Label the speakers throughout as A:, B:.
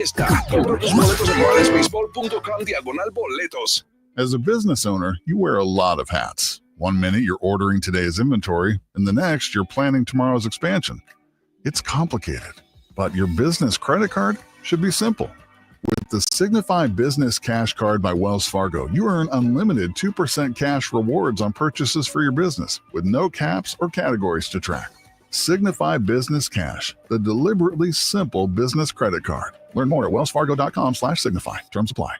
A: Compra tus boletos en marlinsbaseball.com/boletos.
B: As a business owner, you wear a lot of hats. One minute you're ordering today's inventory, and the next you're planning tomorrow's expansion. It's complicated, but your business credit card should be simple. With the Signify Business Cash Card by Wells Fargo, you earn unlimited 2% cash rewards on purchases for your business, with no caps or categories to track. Signify Business Cash, the deliberately simple business credit card. Learn more at wellsfargo.com/signify. Terms apply.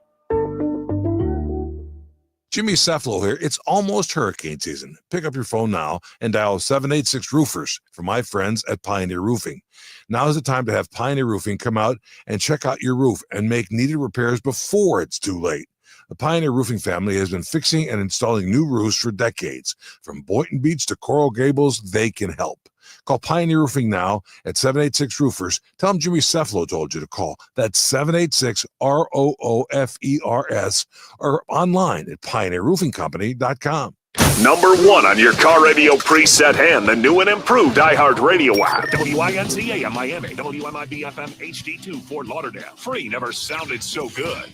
C: Jimmy Cefalo here. It's almost hurricane season. Pick up your phone now and dial 786-ROOFERS for my friends at Pioneer Roofing. Now is the time to have Pioneer Roofing come out and check out your roof and make needed repairs before it's too late. The Pioneer Roofing family has been fixing and installing new roofs for decades. From Boynton Beach to Coral Gables, they can help. Call Pioneer Roofing now at 786-ROOFERS. Tell them Jimmy Cefalo told you to call. That's 786-ROOFERS or online at pioneerroofingcompany.com.
D: Number one on your car radio preset and the new and improved iHeartRadio app.
E: WINCA in Miami, WMIB-FM HD2 Fort Lauderdale. Free never sounded so good.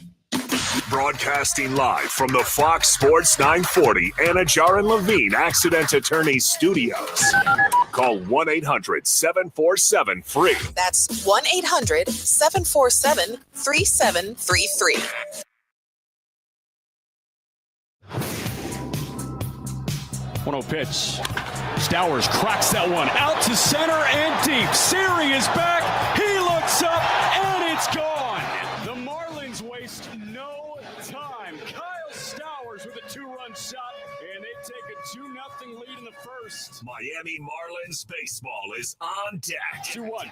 D: Broadcasting live from the Fox Sports 940 Anajar and Levine Accident Attorney Studios. Call 1-800-747-FREE.
F: That's 1-800-747-3733.
G: 1-0 pitch. Stowers cracks that one out to center and deep. Siri is back. He looks up and it's gone. The Marlins waste no time. Kyle Stowers with a 2-run shot, and they take a 2-0 lead in the first.
D: Miami Marlins baseball is on deck.
G: 2-1.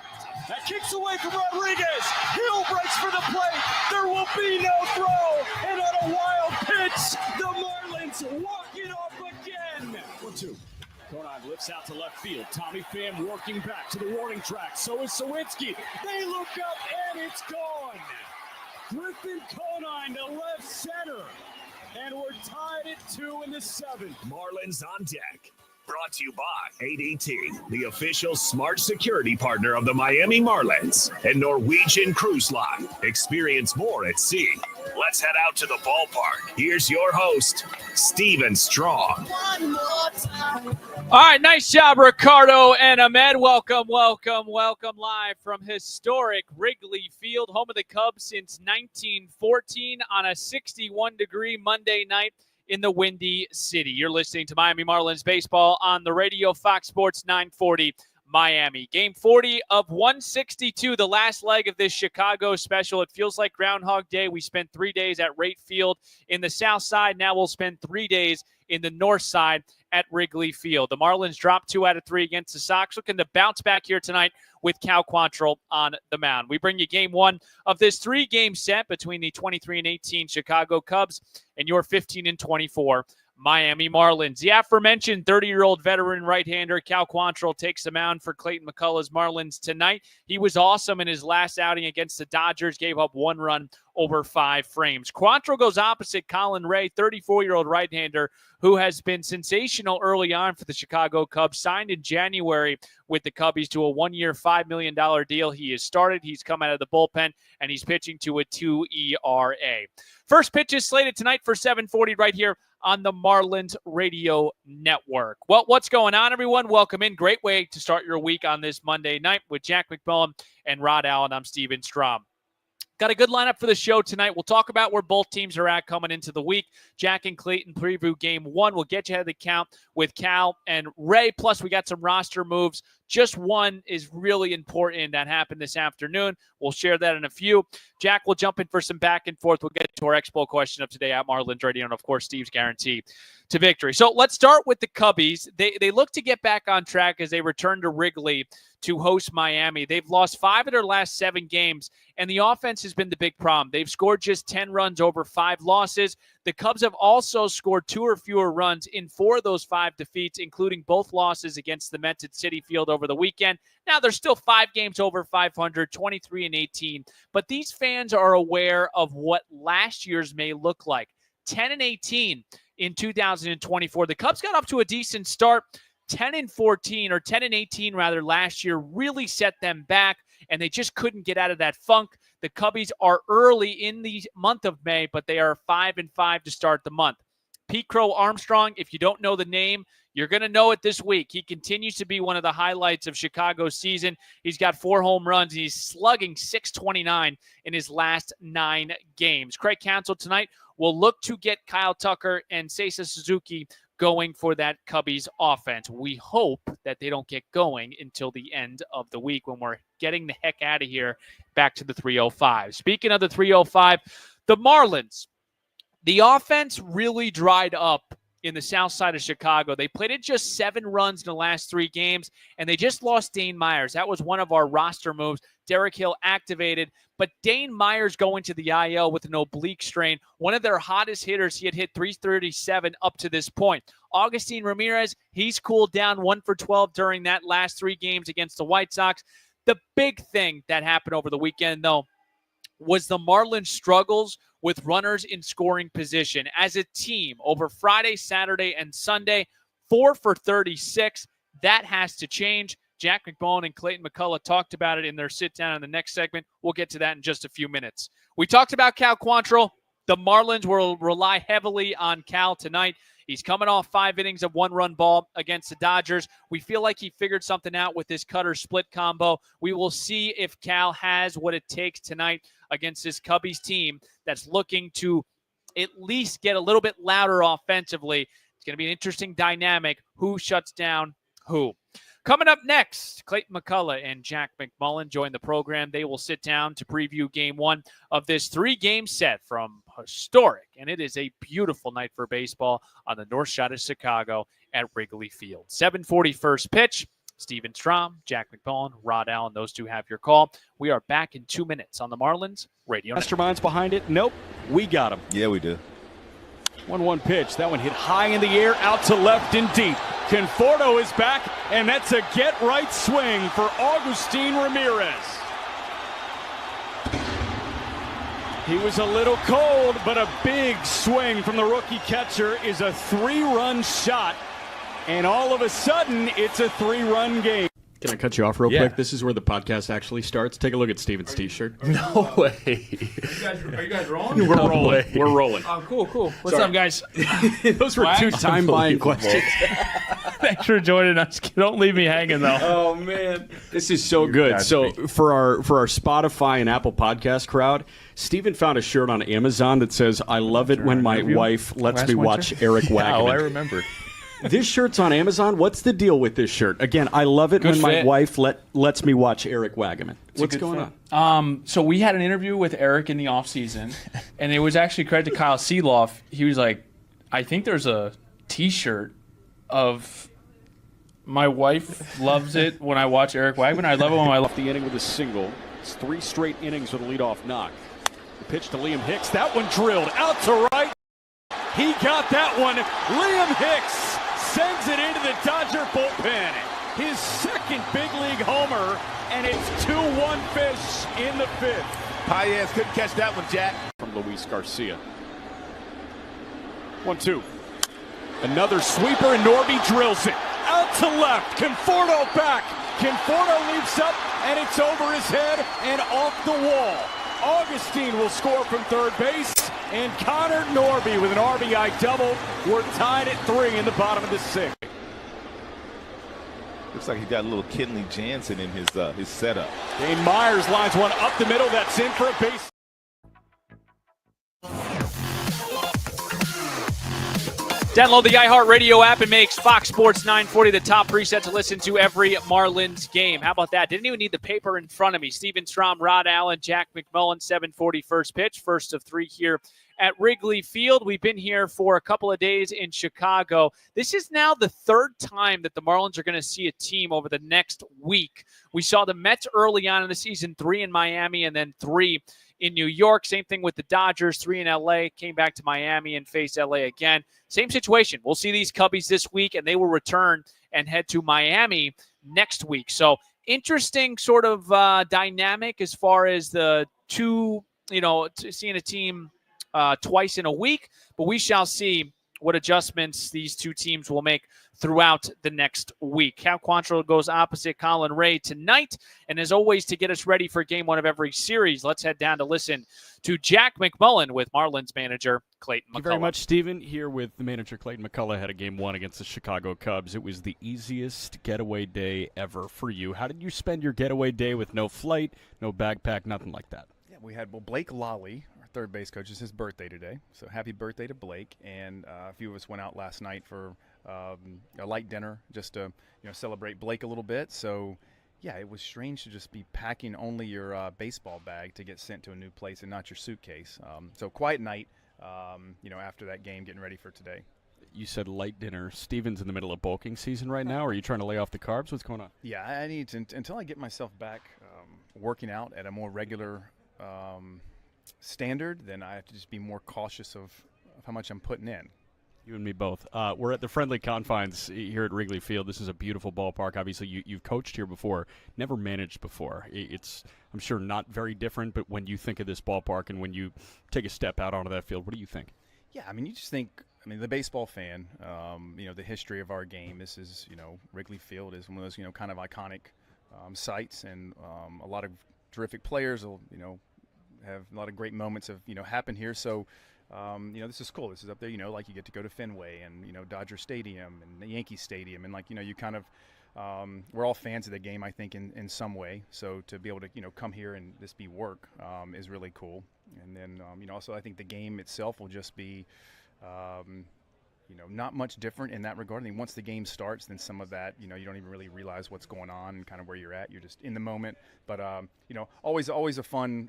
G: That kicks away from Rodriguez. Hill breaks for the plate. There will be no throw. And on a wild pitch, the Marlins walk it off again. 1-2. Conine lifts out to left field. Tommy Pham working back to the warning track. So is Sawinski. They look up and it's gone. Griffin Conine to left center. And we're tied at 2 in the 7th.
D: Marlins on deck. Brought to you by ADT, the official smart security partner of the Miami Marlins and Norwegian Cruise Line. Experience more at sea. Let's head out to the ballpark. Here's your host, Steven Strong.
H: One more time. All right, nice job, Ricardo and Ahmed. Welcome live from historic Wrigley Field, home of the Cubs since 1914 on a 61-degree Monday night in the Windy City. You're listening to Miami Marlins baseball on the radio, Fox Sports 940 Miami. Game 40 of 162, the last leg of this Chicago special. It feels like Groundhog Day. We spent 3 days at Rate Field in the south side. Now we'll spend 3 days in the north side at Wrigley Field. The Marlins dropped 2 out of 3 against the Sox, looking to bounce back here tonight with Cal Quantrill on the mound. We bring you game 1 of this 3-game set between the 23-18 Chicago Cubs and your 15-24 Miami Marlins. The aforementioned 30-year-old veteran right-hander Cal Quantrill takes the mound for Clayton McCullough's Marlins tonight. He was awesome in his last outing against the Dodgers, gave up 1 run over 5 frames. Quantrill goes opposite Colin Ray, 34-year-old right-hander who has been sensational early on for the Chicago Cubs, signed in January with the Cubbies to a 1-year, $5 million deal. He has started, he's come out of the bullpen, and he's pitching to a 2 ERA. First pitch is slated tonight for 7:40 right here on the Marlins Radio Network. Well, what's going on, everyone? Welcome in. Great way to start your week on this Monday night with Jack McMullen and Rod Allen. I'm Steven Strom. Got a good lineup for the show tonight. We'll talk about where both teams are at coming into the week. Jack and Clayton preview game 1. We'll get you ahead of the count with Cal and Ray. Plus, we got some roster moves. Just one is really important that happened this afternoon. We'll share that in a few. Jack will jump in for some back and forth. We'll get to our Expo question of today at Marlins Radio and, of course, Steve's guarantee to victory. So let's start with the Cubbies. They look to get back on track as they return to Wrigley to host Miami. They've lost 5 of their last 7 games, and the offense has been the big problem. They've scored just 10 runs over 5 losses. The Cubs have also scored 2 or fewer runs in 4 of those 5 defeats, including both losses against the Mets at Citi Field over the weekend. Now, they're still 5 games over 500, 23-18, but these fans are aware of what last year's may look like. 10-18 in 2024. The Cubs got off to a decent start. 10-14 or 10-18 rather last year really set them back, and they just couldn't get out of that funk. The Cubbies are early in the month of May, but they are 5-5 to start the month. Pete Crow Armstrong, if you don't know the name, you're going to know it this week. He continues to be one of the highlights of Chicago's season. He's got 4 home runs. He's slugging .629 in his last 9 games. Craig Counsell tonight will look to get Kyle Tucker and Seiya Suzuki going for that Cubbies offense. We hope that they don't get going until the end of the week when we're getting the heck out of here back to the 305. Speaking of the 305, the Marlins, the offense really dried up in the south side of Chicago. They played at just 7 runs in the last 3 games, and they just lost Dane Myers. That was one of our roster moves. Derek Hill activated, but Dane Myers going to the IL with an oblique strain. One of their hottest hitters. He had hit .337 up to this point. Agustin Ramirez, he's cooled down 1 for 12 during that last 3 games against the White Sox. The big thing that happened over the weekend, though, was the Marlins' struggles with runners in scoring position. As a team, over Friday, Saturday, and Sunday, 4 for 36. That has to change. Jack McMullen and Clayton McCullough talked about it in their sit-down in the next segment. We'll get to that in just a few minutes. We talked about Cal Quantrill. The Marlins will rely heavily on Cal tonight. He's coming off 5 innings of 1-run ball against the Dodgers. We feel like he figured something out with this cutter split combo. We will see if Cal has what it takes tonight against this Cubbies team that's looking to at least get a little bit louder offensively. It's going to be an interesting dynamic. Who shuts down who? Coming up next, Clayton McCullough and Jack McMullen join the program. They will sit down to preview Game 1 of this 3-game set from historic, and it is a beautiful night for baseball on the north side of Chicago at Wrigley Field. 7:40 first pitch. Steven Strom, Jack McMullen, Rod Allen, those two have your call. We are back in 2 minutes on the Marlins Radio Network.
G: Masterminds behind it. Nope. We got him.
A: Yeah, we do.
G: 1-1 pitch. That one hit high in the air, out to left and deep. Conforto is back, and that's a get-right swing for Agustin Ramirez. He was a little cold, but a big swing from the rookie catcher is a 3-run shot. And all of a sudden, it's a 3-run game.
I: Can I cut you off real quick? This is where the podcast actually starts. Take a look at Steven's T-shirt.
J: No way.
H: Are you guys rolling?
I: We're rolling. We're rolling.
H: Oh, cool. What's up, guys?
I: Those were 2 time-buying questions.
H: Thanks for joining us. Don't leave me hanging, though.
I: Oh, man. This is so good. So for our Spotify and Apple Podcast crowd, Steven found a shirt on Amazon that says, "I love it when my wife lets me watch Eric Wagner."
J: Oh, I remember.
I: This shirt's on Amazon. What's the deal with this shirt? Again, I love it when my wife lets me watch Eric Wagner. What's going
K: on? So we had an interview with Eric in the offseason, and it was actually credit to Kyle Seeloff. He was like, I think there's a T-shirt of my wife loves it when I watch Eric Wagner. I love it when I love
G: the inning with a single. It's 3 straight innings with a leadoff knock. The pitch to Liam Hicks. That one drilled out to right. He got that one. Liam Hicks sends it into the Dodger bullpen. His second big league homer, and it's 2-1 fish in the 5th.
A: Paez couldn't catch that one, Jack.
G: From Luis Garcia. 1-2. Another sweeper, and Norby drills it. Out to left. Conforto back. Conforto leaps up, and it's over his head and off the wall. Augustine will score from third base, and Connor Norby with an RBI double. We're tied at 3 in the bottom of the 6th.
A: Looks like he got a little Kenley Jansen in his setup.
G: Dane Myers lines one up the middle. That's in for a base.
H: Download the iHeartRadio app and makes Fox Sports 940 the top preset to listen to every Marlins game. How about that? Didn't even need the paper in front of me. Steven Strom, Rod Allen, Jack McMullen, 7:40 first pitch. First of 3 here at Wrigley Field. We've been here for a couple of days in Chicago. This is now the 3rd time that the Marlins are going to see a team over the next week. We saw the Mets early on in the season, 3 in Miami and then 3 in New York. Same thing with the Dodgers, 3 in LA, came back to Miami and faced LA again. Same situation. We'll see these Cubbies this week, and they will return and head to Miami next week. So interesting sort of dynamic as far as the two, seeing a team twice in a week, but we shall see what adjustments these two teams will make throughout the next week. Cal Quantrill goes opposite Colin Ray tonight. And as always, to get us ready for game one of every series, let's head down to listen to Jack McMullen with Marlins manager Clayton McCullough.
I: Thank you very much, Stephen. Here with the manager Clayton McCullough ahead of game one against the Chicago Cubs. It was the easiest getaway day ever for you. How did you spend your getaway day with no flight, no backpack, nothing like that?
J: Yeah, we had Blake Lally, our third base coach. It's his birthday today, so happy birthday to Blake. And a few of us went out last night for a light dinner just to celebrate Blake a little bit. So yeah, it was strange to just be packing only your baseball bag to get sent to a new place and not your suitcase. So quiet night, after that game, getting ready for today.
I: You said light dinner. Steven's in the middle of bulking season right now. Are you trying to lay off the carbs? What's going on?
J: Yeah, I need to, until I get myself back working out at a more regular standard, then I have to just be more cautious of how much I'm putting in.
I: You and me both. We're at the friendly confines here at Wrigley Field. This is a beautiful ballpark. Obviously, you've coached here before, never managed before. It's, I'm sure, not very different, but when you think of this ballpark and when you take a step out onto that field, what do you think?
J: Yeah, I mean, you just think, the baseball fan, the history of our game, this is, Wrigley Field is one of those, kind of iconic sites, and a lot of terrific players will, have a lot of great moments have, happened here. So, this is cool. This is up there, like you get to go to Fenway and, Dodger Stadium and Yankee Stadium. And you kind of, we're all fans of the game, I think, in some way. So to be able to, come here and this be work is really cool. And then, also I think the game itself will just be, not much different in that regard. I mean, once the game starts, then some of that, you don't even really realize what's going on and kind of where you're at. You're just in the moment. But always a fun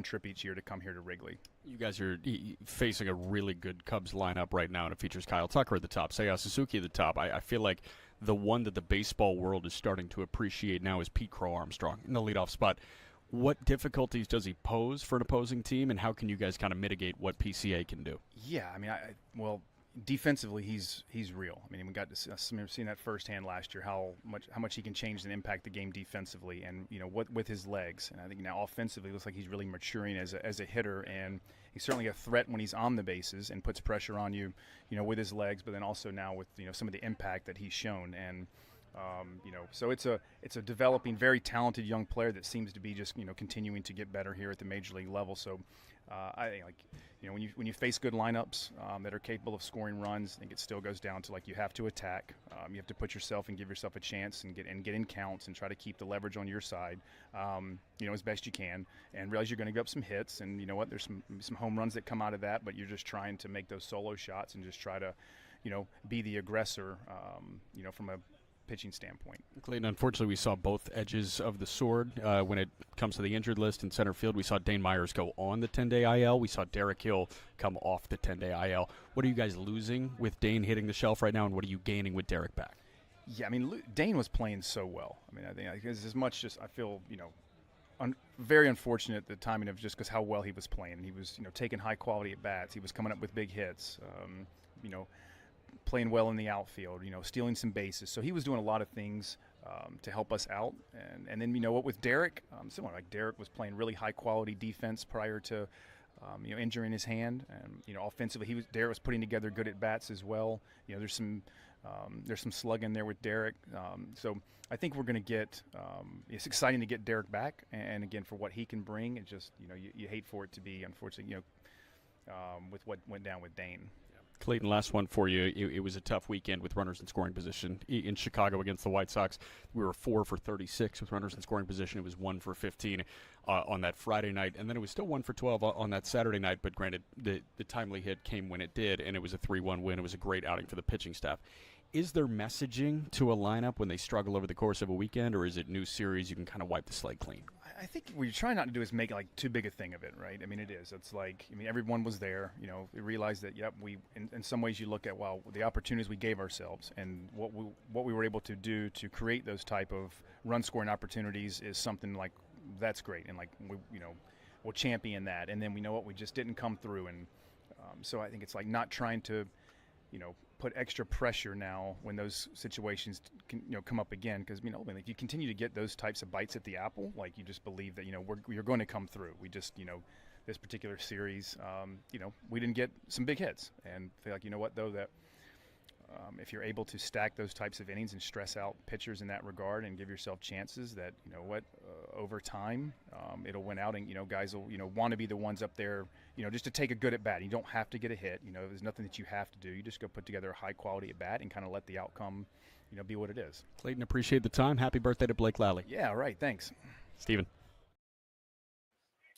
J: trip each year to come here to Wrigley.
I: You guys are facing a really good Cubs lineup right now, and it features Kyle Tucker at the top, Seiya Suzuki at the top. I feel like the one that the baseball world is starting to appreciate now is Pete Crow Armstrong in the leadoff spot. What difficulties does he pose for an opposing team, and how can you guys kind of mitigate what PCA can do?
J: Yeah, defensively, he's real. I mean, we got to see that firsthand last year how much he can change and impact the game defensively, and what with his legs. And I think now offensively, it looks like he's really maturing as a hitter, and he's certainly a threat when he's on the bases and puts pressure on you, with his legs. But then also now with some of the impact that he's shown, and so it's a developing, very talented young player that seems to be just continuing to get better here at the major league level. So I think when you face good lineups that are capable of scoring runs, I think it still goes down to you have to attack. You have to put yourself and give yourself a chance and get in counts and try to keep the leverage on your side, as best you can, and realize you're going to give up some hits, and there's some home runs that come out of that, but you're just trying to make those solo shots and just try to be the aggressor from a pitching standpoint.
I: Clayton, unfortunately, we saw both edges of the sword when it comes to the injured list in center field. We saw Dane Myers go on the 10-day IL. We saw Derek Hill come off the 10-day IL. What are you guys losing with Dane hitting the shelf right now, and what are you gaining with Derek back?
J: Yeah, Dane was playing so well. I think as much as I feel, very unfortunate the timing of just because how well he was playing. He was, taking high quality at bats. He was coming up with big hits. Playing well in the outfield, stealing some bases. So he was doing a lot of things to help us out. And then, with Derek, similar. Derek was playing really high-quality defense prior to, injuring his hand. And, offensively, Derek was putting together good at-bats as well. There's some slugging there with Derek. So I think we're going to get it's exciting to get Derek back. And, again, for what he can bring, it just, you hate for it to be, unfortunately, with what went down with Dane.
I: Clayton, last one for you. It was a tough weekend with runners in scoring position. In Chicago against the White Sox, we were 4 for 36 with runners in scoring position. It was 1 for 15 on that Friday night, and then it was still 1 for 12 on that Saturday night, but granted, the timely hit came when it did, and it was a 3-1 win. It was a great outing for the pitching staff. Is there messaging to a lineup when they struggle over the course of a weekend, or is it new series, you can kind of wipe the slate clean?
J: I think what you're trying not to do is make too big a thing of it, right? It is. It's everyone was there. We realized that, we in some ways you look at, the opportunities we gave ourselves and what we were able to do to create those type of run scoring opportunities is something that's great, and we'll champion that. And then we just didn't come through, and so I think it's not trying to, put extra pressure now when those situations can, come up again, because if you continue to get those types of bites at the apple, you just believe that you're going to come through. We just this particular series, we didn't get some big hits. And I feel like, you know what, though, that if you're able to stack those types of innings and stress out pitchers in that regard and give yourself chances that, over time, it'll win out and, guys will, want to be the ones up there, just to take a good at bat. You don't have to get a hit. There's nothing that you have to do. You just go put together a high quality at bat and kind of let the outcome, be what it is.
I: Clayton, appreciate the time. Happy birthday to Blake Lally.
J: Yeah, right. Thanks.
I: Steven.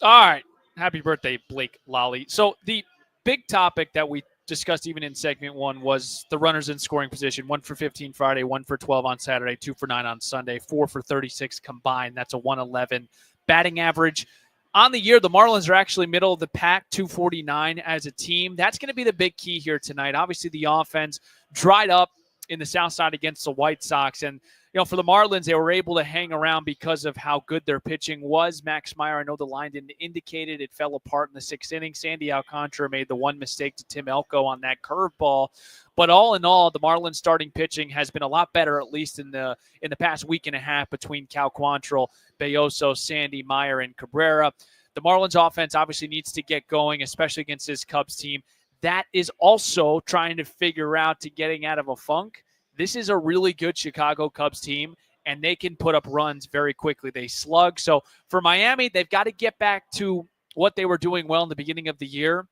H: All right. Happy birthday, Blake Lally. So the big topic that we discussed even in segment 1 was the runners in scoring position. 1 for 15 Friday, 1 for 12 on Saturday, 2 for 9 on Sunday, 4 for 36 combined. That's a 111 batting average. On the year, the Marlins are actually middle of the pack, 249 as a team. That's going to be the big key here tonight. Obviously, the offense dried up in the South Side against the White Sox. And, for the Marlins, they were able to hang around because of how good their pitching was. Max Meyer, I know the line didn't indicate it. It fell apart in the 6th inning. Sandy Alcantara made the one mistake to Tim Elko on that curveball. But all in all, the Marlins starting pitching has been a lot better, at least in the past week and a half, between Cal Quantrill, Belloso, Sandy, Meyer, and Cabrera. The Marlins offense obviously needs to get going, especially against this Cubs team. That is also trying to figure out to getting out of a funk. This is a really good Chicago Cubs team, and they can put up runs very quickly. They slug. So for Miami, they've got to get back to what they were doing well in the beginning of the year,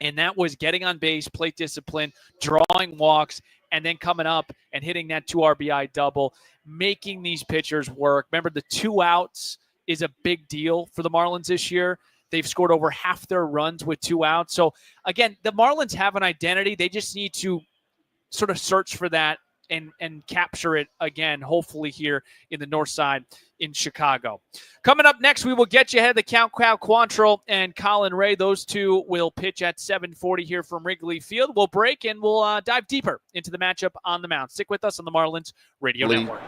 H: and that was getting on base, plate discipline, drawing walks, and then coming up and hitting that 2 RBI double, making these pitchers work. Remember, the 2 outs is a big deal for the Marlins this year. They've scored over half their runs with 2 outs. So, again, the Marlins have an identity. They just need to sort of search for that and capture it again, hopefully here in the north side in Chicago. Coming up next, we will get you ahead of the Cal Quantrill and Colin Ray. Those two will pitch at 7:40 here from Wrigley Field. We'll break and we'll dive deeper into the matchup on the mound. Stick with us on the Marlins Radio Network.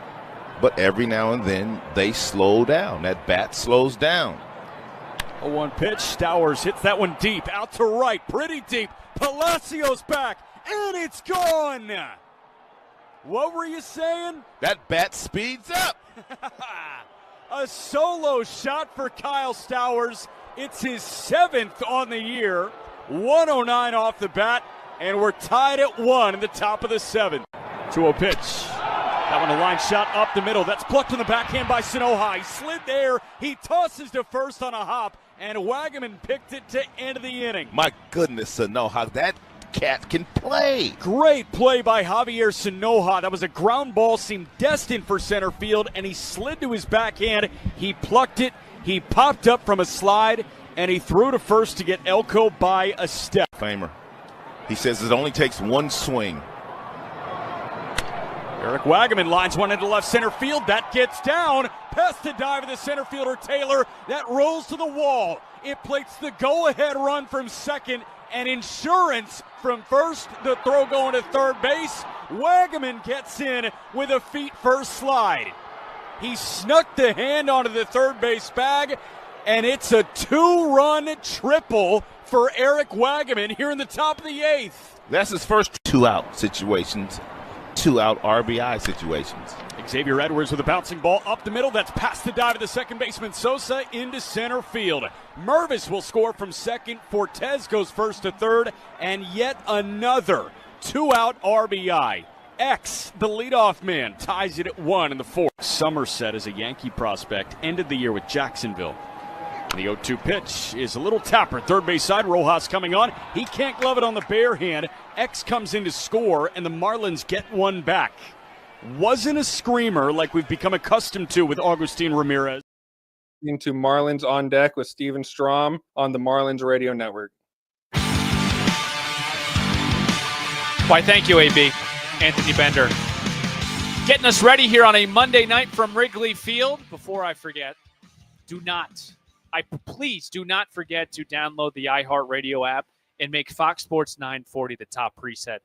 A: But every now and then they slow down. That bat slows down.
G: A 1 pitch. Stowers hits that one deep, out to right, pretty deep. Palacios back, and it's gone. What were you saying?
A: That bat speeds up.
G: A solo shot for Kyle Stowers. It's his 7th on the year. 109 off the bat, and we're tied at 1 in the top of the 7th. 2-0 pitch. That one a line shot up the middle. That's plucked in the backhand by Sanoha. He slid there. He tosses to first on a hop, and Wagaman picked it to end of the inning.
A: My goodness, Sanoha, that cat can play.
G: Great play by Javier Sanoha. That was a ground ball, seemed destined for center field, and he slid to his backhand. He plucked it. He popped up from a slide, and he threw to first to get Elko by a step.
A: Famer. He says it only takes 1 swing.
G: Eric Wagaman lines one into left center field. That gets down. Past the dive of the center fielder Taylor. That rolls to the wall. It plates the go-ahead run from second and insurance from first. The throw going to third base. Wagaman gets in with a feet-first slide. He snuck the hand onto the third base bag, and it's a 2-run triple for Eric Wagaman here in the top of the 8th.
A: That's his first 2-out situations. 2-out RBI situations.
G: Xavier Edwards with a bouncing ball up the middle. That's past the dive of the second baseman Sosa into center field. Mervis will score from second. Fortes goes first to third. And yet another 2-out RBI. X, the leadoff man, ties it at 1 in the 4th. Somerset is a Yankee prospect. Ended the year with Jacksonville. The 0-2 pitch is a little tapper. Third base side, Rojas coming on. He can't glove it on the bare hand. X comes in to score, and the Marlins get one back. Wasn't a screamer like we've become accustomed to with Agustin Ramirez.
L: Into Marlins on Deck with Steven Strom on the Marlins Radio Network.
H: Why, thank you, AB. Anthony Bender. Getting us ready here on a Monday night from Wrigley Field. Before I forget, please do not forget to download the iHeartRadio app and make Fox Sports 940 the top preset.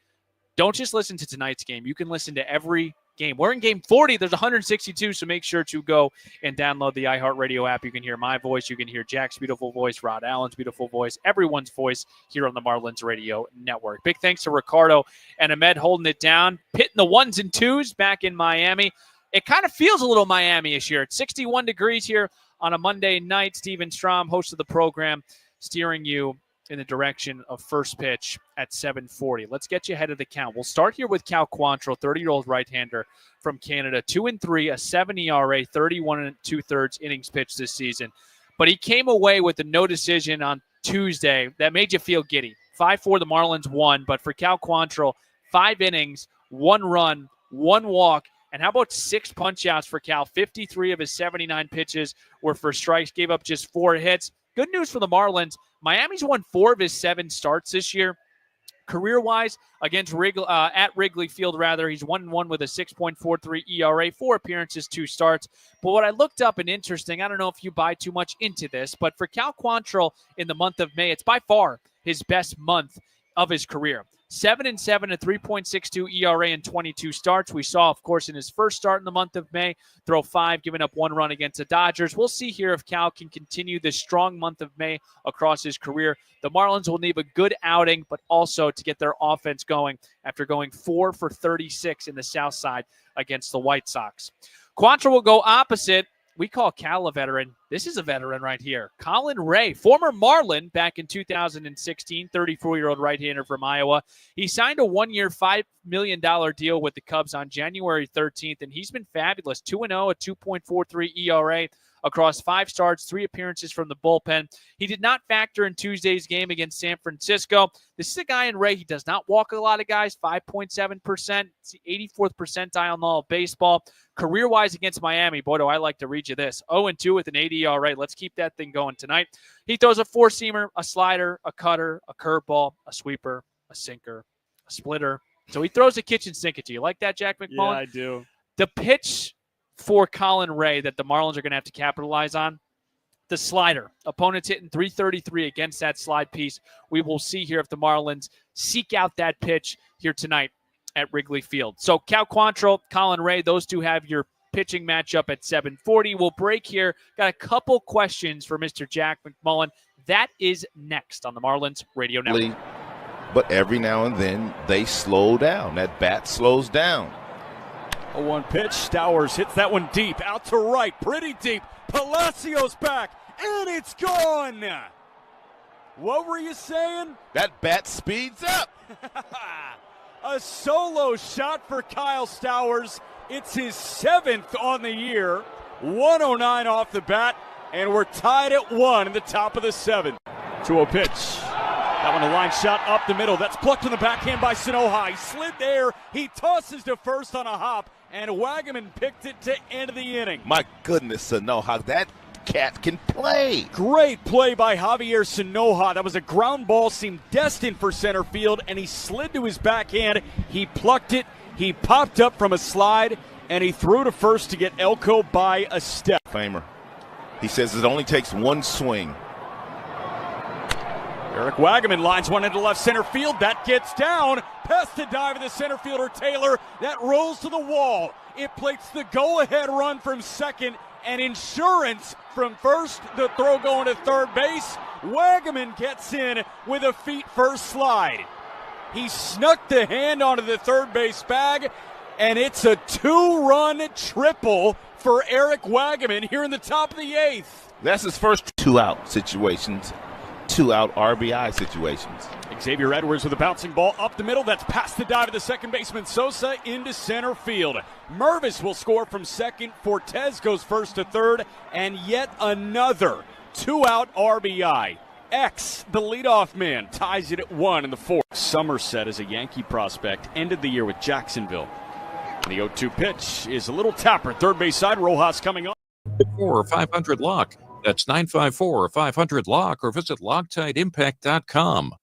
H: Don't just listen to tonight's game. You can listen to every game. We're in game 40. There's 162, so make sure to go and download the iHeartRadio app. You can hear my voice. You can hear Jack's beautiful voice, Rod Allen's beautiful voice, everyone's voice here on the Marlins Radio Network. Big thanks to Ricardo and Ahmed holding it down, pitting the 1s and 2s back in Miami. It kind of feels a little Miami-ish here. It's 61 degrees here on a Monday night. Steven Strom, host of the program, steering you in the direction of first pitch at 7:40. Let's get you ahead of the count. We'll start here with Cal Quantrill, 30-year-old right-hander from Canada, 2-3, a 7 ERA, 31 2/3 innings pitched this season. But he came away with a no decision on Tuesday that made you feel giddy. 5-4, the Marlins won, but for Cal Quantrill, 5 innings, 1 run, 1 walk, and how about 6 punch-outs for Cal? 53 of his 79 pitches were for strikes, gave up just 4 hits. Good news for the Marlins. Miami's won 4 of his 7 starts this year. Career-wise, against at Wrigley Field, he's 1-1 with a 6.43 ERA, 4 appearances, 2 starts. But what I looked up and interesting, I don't know if you buy too much into this, but for Cal Quantrill in the month of May, it's by far his best month of his career. 7-7, a 3.62 ERA in 22 starts. We saw, of course, in his first start in the month of May, throw 5, giving up 1 run against the Dodgers. We'll see here if Cal can continue this strong month of May across his career. The Marlins will need a good outing, but also to get their offense going after going 4 for 36 in the South Side against the White Sox. Quantrill will go opposite. We call Cal a veteran. This is a veteran right here. Colin Ray, former Marlin back in 2016, 34-year-old right-hander from Iowa. He signed a 1-year, $5 million deal with the Cubs on January 13th, and he's been fabulous. 2-0, a 2.43 ERA across 5 starts, 3 appearances from the bullpen. He did not factor in Tuesday's game against San Francisco. This is a guy in Ray. He does not walk a lot of guys, 5.7%. It's the 84th percentile in all of baseball. Career-wise against Miami, boy, do I like to read you this. 0-2 with an 80 ERA. Let's keep that thing going tonight. He throws a 4-seamer, a slider, a cutter, a curveball, a sweeper, a sinker, a splitter. So he throws a kitchen sink at you. You like that, Jack McMullen?
K: Yeah, I do.
H: The pitch for Colin Ray that the Marlins are going to have to capitalize on, the slider. Opponents hitting .333 against that slide piece. We will see here if the Marlins seek out that pitch here tonight at Wrigley Field. So Cal Quantrill, Colin Ray, those two have your pitching matchup at 7:40. We'll break here. Got a couple questions for Mr. Jack McMullen. That is next on the Marlins Radio Network.
A: But every now and then they slow down. That bat slows down.
M: A 1 pitch. Stowers hits that one deep, out to right, pretty deep. Palacios back, and it's gone. What were you saying?
A: That bat speeds up.
M: A solo shot for Kyle Stowers. It's his 7th on the year. 109 off the bat, and we're tied at 1 in the top of the 7th. 2-0 pitch. That one a line shot up the middle. That's plucked in the backhand by Sanoha. He slid there. He tosses to first on a hop, and Wagaman picked it to end of the inning.
A: My goodness, Sanoha, that cat can play.
M: Great play by Javier Sanoha. That was a ground ball, seemed destined for center field, and he slid to his backhand. He plucked it. He popped up from a slide, and he threw to first to get Elko by a step.
A: Famer. He says it only takes 1 swing.
M: Eric Wagaman lines one into left center field. That gets down. Past the dive of the center fielder Taylor. That rolls to the wall. It plates the go-ahead run from second and insurance from first. The throw going to third base. Wagaman gets in with a feet-first slide. He snuck the hand onto the third base bag, and it's a 2-run triple for Eric Wagaman here in the top of the 8th.
A: That's his first 2-out situations. 2-out RBI situations.
M: Xavier Edwards with a bouncing ball up the middle. That's past the dive of the second baseman Sosa into center field. Mervis will score from second. Fortes goes first to third. And yet another 2-out RBI. X, the leadoff man, ties it at 1 in the 4th. Somerset is a Yankee prospect. Ended the year with Jacksonville. The 0-2 pitch is a little tapper. Third base side, Rojas coming on.
N: 4-500-LOCK. That's 954-500-LOCK or visit LoctiteImpact.com.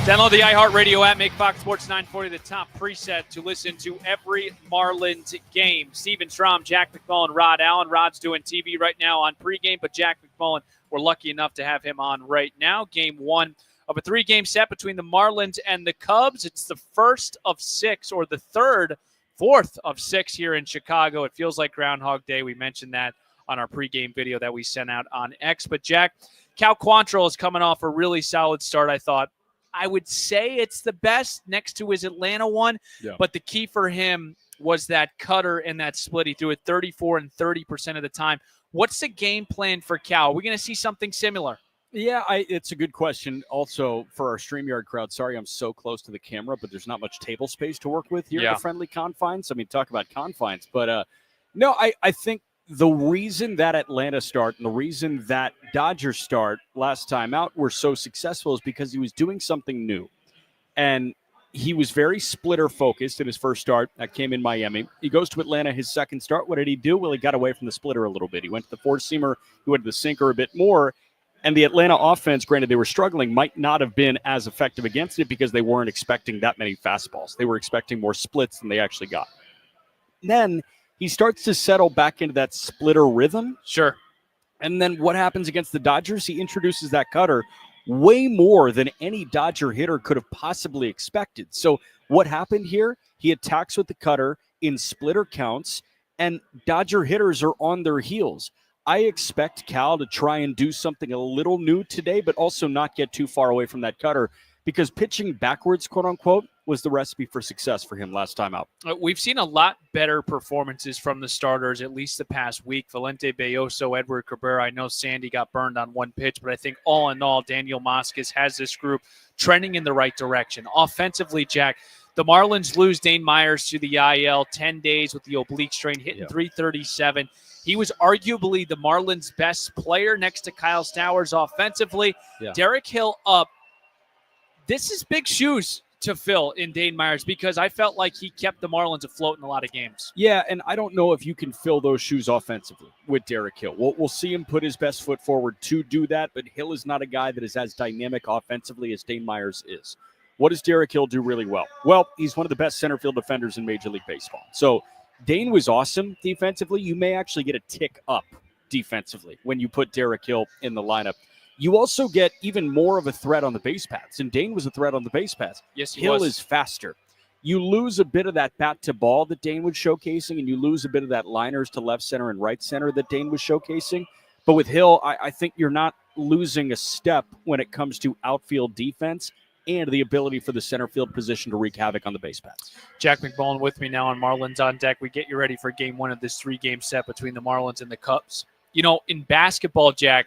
H: Download the iHeartRadio app. Make Fox Sports 940 the top preset to listen to every Marlins game. Steven Strom, Jack McMullen, Rod Allen. Rod's doing TV right now on pregame, but Jack McMullen, we're lucky enough to have him on right now. Game 1 of a 3-game set between the Marlins and the Cubs. It's the first of 6, or the fourth of 6 here in Chicago. It feels like Groundhog Day. We mentioned that on our pregame video that we sent out on X. But, Jack, Cal Quantrill is coming off a really solid start, I thought. I would say it's the best next to his Atlanta one, but the key for him was that cutter and that split. He threw it 34 and 30% of the time. What's the game plan for Cal? Are we going to see something similar?
I: Yeah, it's a good question. Also, for our StreamYard crowd, sorry I'm so close to the camera, but there's not much table space to work with here at the friendly confines. I mean, talk about confines. But no, I think the reason that Atlanta start and the reason that Dodgers start last time out were so successful is because he was doing something new. And he was very splitter-focused in his first start. That came in Miami. He goes to Atlanta, his second start. What did he do? Well, he got away from the splitter a little bit. He went to the four-seamer. He went to the sinker a bit more. And the Atlanta offense, granted they were struggling, might not have been as effective against it because they weren't expecting that many fastballs. They were expecting more splits than they actually got. Then he starts to settle back into that splitter rhythm.
H: Sure.
I: And then what happens against the Dodgers? He introduces that cutter way more than any Dodger hitter could have possibly expected. So what happened here? He attacks with the cutter in splitter counts, and Dodger hitters are on their heels. I expect Cal to try and do something a little new today, but also not get too far away from that cutter because pitching backwards, quote unquote, was the recipe for success for him last time out.
H: We've seen a lot better performances from the starters, at least the past week. Valente Belloso, Edward Cabrera. I know Sandy got burned on one pitch, but I think all in all, Daniel Moscas has this group trending in the right direction. Offensively, Jack, the Marlins lose Dane Myers to the IL, 10 days with the oblique strain, hitting .337. He was arguably the Marlins' best player next to Kyle Stowers offensively. Derek Hill up. This is big shoes to fill in Dane Myers because I felt like he kept the Marlins afloat in a lot of games.
I: Yeah, and I don't know if you can fill those shoes offensively with Derek Hill. We'll see him put his best foot forward to do that, but Hill is not a guy that is as dynamic offensively as Dane Myers is. What does Derek Hill do really well? Well, he's one of the best center field defenders in Major League Baseball. So Dane was awesome defensively. You may actually get a tick up defensively when you put Derek Hill in the lineup. You also get even more of a threat on the base paths, and Dane was a threat on the base paths.
H: Yes, he
I: Hill
H: was.
I: is faster. You lose a bit of that bat to ball that Dane was showcasing, and you lose a bit of that liners to left center and right center that Dane was showcasing. But with Hill, I think you're not losing a step when it comes to outfield defense and the ability for the center field position to wreak havoc on the base paths.
H: Jack McMullen with me now on Marlins on Deck. We get you ready for game one of this three-game set between the Marlins and the Cubs. You know, in basketball, Jack,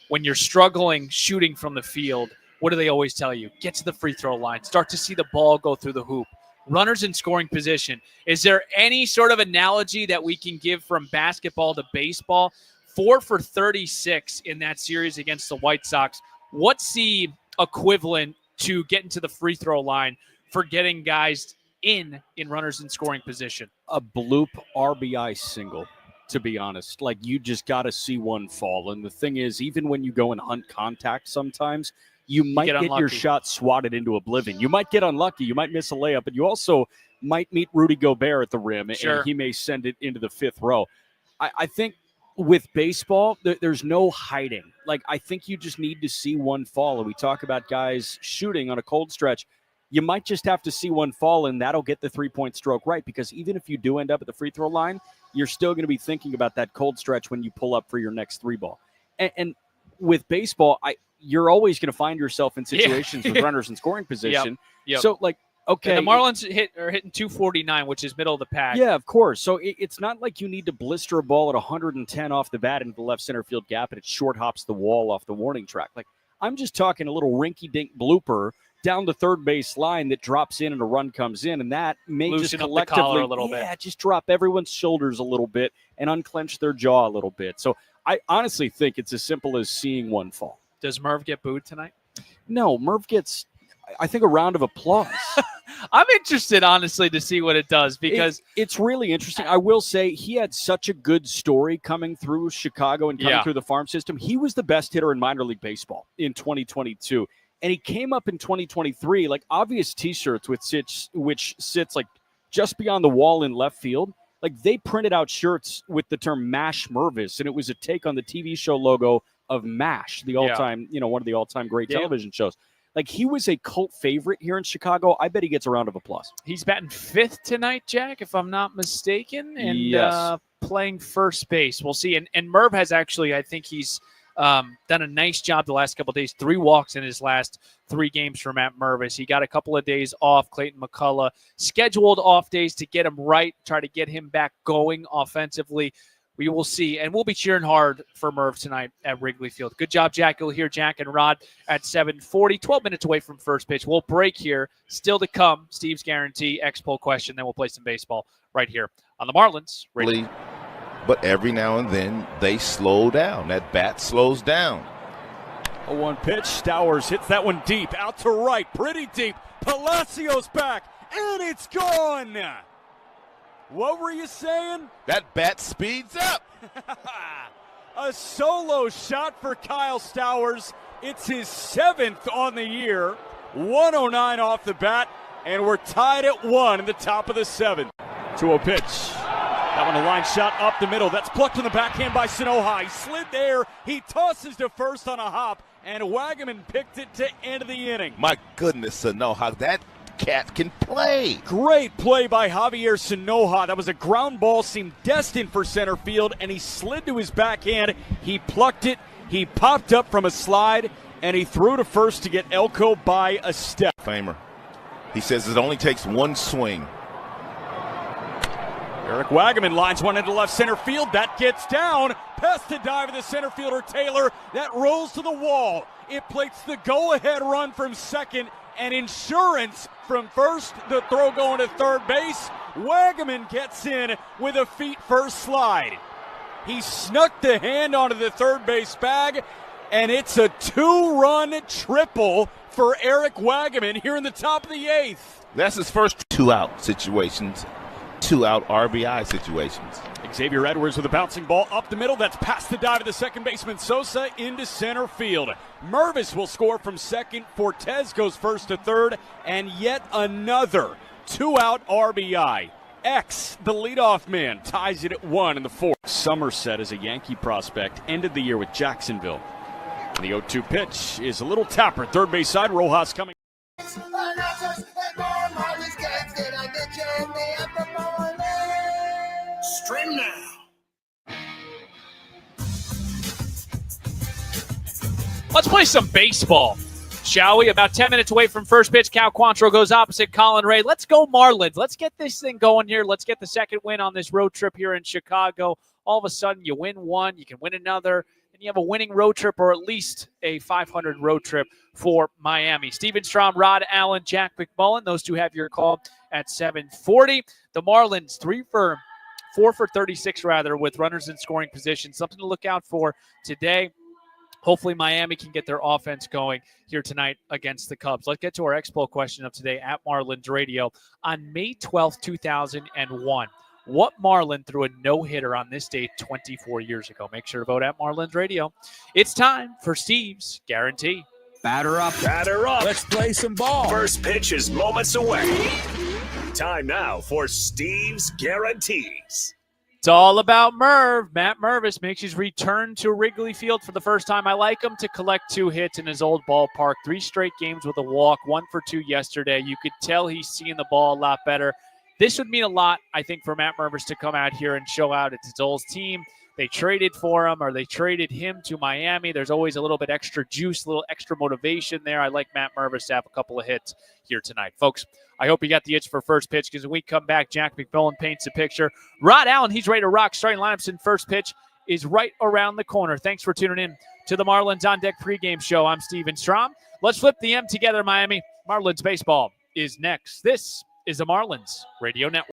H: when you're struggling shooting from the field, what do they always tell you? Get to the free throw line. Start to see the ball go through the hoop. Runners in scoring position. Is there any sort of analogy that we can give from basketball to baseball? 4 for 36 in that series against the White Sox. What's the equivalent to getting to the free throw line for getting guys in runners in scoring position?
I: A bloop RBI single, to be honest. Like, you just got to see one fall. And the thing is, even when you go and hunt contact sometimes, you might get your shot swatted into oblivion. You might get unlucky. You might miss a layup, but you also might meet Rudy Gobert at the rim, and he may send it into the fifth row. I think with baseball, there's no hiding. Like, I think you just need to see one fall. And we talk about guys shooting on a cold stretch. You might just have to see one fall, and that'll get the three-point stroke right, because even if you do end up at the free throw line, you're still going to be thinking about that cold stretch when you pull up for your next three ball. And with baseball, you're always going to find yourself in situations with runners in scoring position.
H: Yep.
I: So, like, okay.
H: And the Marlins are hitting 249, which is middle of the pack.
I: Yeah, of course. So it's not like you need to blister a ball at 110 off the bat into the left center field gap and it short hops the wall off the warning track. Like, I'm just talking a little rinky-dink blooper down the third base line that drops in and a run comes in, and that may
H: Loosen
I: just
H: up the
I: collectively
H: collar a little bit.
I: just drop everyone's shoulders a little bit and unclench their jaw a little bit. So I honestly think it's as simple as seeing one fall.
H: Does Merv get booed tonight?
I: No, Merv gets, I think, a round of applause.
H: I'm interested, honestly, to see what it does, because
I: it's really interesting. I will say he had such a good story coming through Chicago and coming through the farm system. He was the best hitter in minor league baseball in 2022. And he came up in 2023, like Obvious T-shirts, which sits like just beyond the wall in left field. Like, they printed out shirts with the term MASH Mervis, and it was a take on the TV show logo of MASH, the all-time, one of the all-time great television shows. Like, he was a cult favorite here in Chicago. I bet he gets a round of applause.
H: He's batting fifth tonight, Jack, if I'm not mistaken, and playing first base. We'll see. And Merv has actually, I think he's done a nice job the last couple of days. 3 walks in his last 3 games for Matt Mervis. He got a couple of days off. Clayton McCullough scheduled off days to get him right, try to get him back going offensively. We will see, and we'll be cheering hard for Merv tonight at Wrigley Field. Good job, Jack. You'll hear Jack and Rod at 7:40, 12 minutes away from first pitch. We'll break here. Still to come, Steve's Guarantee, X-Poll question, then we'll play some baseball right here on the Marlins Radio.
A: But every now and then they slow down. That bat slows down.
M: A 1 pitch. Stowers hits that one deep, out to right, pretty deep. Palacios back, and it's gone. What were you saying?
A: That bat speeds up.
M: A solo shot for Kyle Stowers. It's his 7th on the year. 109 off the bat, and we're tied at 1 in the top of the 7th. 2-0 pitch. That one a line shot up the middle. That's plucked in the backhand by Sanoha. He slid there. He tosses to first on a hop, and Wagaman picked it to end of the inning.
A: My goodness, Sanoha, that cat can play.
M: Great play by Javier Sanoha. That was a ground ball, seemed destined for center field, and he slid to his backhand. He plucked it. He popped up from a slide, and he threw to first to get Elko by a step.
A: Famer. He says it only takes 1 swing.
M: Eric Wagaman lines one into left center field. That gets down. Past the dive of the center fielder Taylor. That rolls to the wall. It plates the go-ahead run from second, and insurance from first. The throw going to third base. Wagaman gets in with a feet-first slide. He snuck the hand onto the third base bag, and it's a 2-run triple for Eric Wagaman here in the top of the 8th.
A: That's his first 2-out situations. 2-out RBI situations.
M: Xavier Edwards with a bouncing ball up the middle. That's past the dive of the second baseman Sosa into center field. Mervis will score from second. Fortes goes first to third. And yet another 2-out RBI. X, the leadoff man, ties it at 1 in the 4th. Somerset is a Yankee prospect. Ended the year with Jacksonville. The 0-2 pitch is a little tapper. Third base side, Rojas coming.
D: Stream now.
H: Let's play some baseball, shall we? About 10 minutes away from first pitch. Cal Quantrill goes opposite Colin Ray. Let's go Marlins. Let's get this thing going here. Let's get the second win on this road trip here in Chicago. All of a sudden, you win one, you can win another, and you have a winning road trip or at least a 500 road trip for Miami. Steven Strom, Rod Allen, Jack McMullen. Those two have your call at 7:40. The Marlins, 4 for 36 with runners in scoring position. Something to look out for today. Hopefully Miami can get their offense going here tonight against the Cubs. Let's get to our X-Poll question of today at Marlins Radio. On May 12th, 2001, what Marlin threw a no-hitter on this date 24 years ago? Make sure to vote at Marlins Radio. It's time for Steve's Guarantee.
D: Batter up. Batter up.
G: Let's play some ball.
D: First pitch is moments away. Time now for Steve's Guarantees.
H: It's all about Merv. Matt Mervis makes his return to Wrigley Field for the first time. I like him to collect 2 hits in his old ballpark. 3 straight games with a walk, 1 for 2 yesterday. You could tell he's seeing the ball a lot better. This would mean a lot, I think, for Matt Mervis to come out here and show out it's his old team. They traded for him, or they traded him to Miami. There's always a little bit extra juice, a little extra motivation there. I like Matt Mervis to have a couple of hits here tonight. Folks, I hope you got the itch for first pitch, because when we come back, Jack McMullen paints a picture. Rod Allen, he's ready to rock. Starting lineups in first pitch is right around the corner. Thanks for tuning in to the Marlins On Deck pregame show. I'm Steven Strom. Let's flip the M together, Miami. Marlins baseball is next. This is the Marlins Radio Network.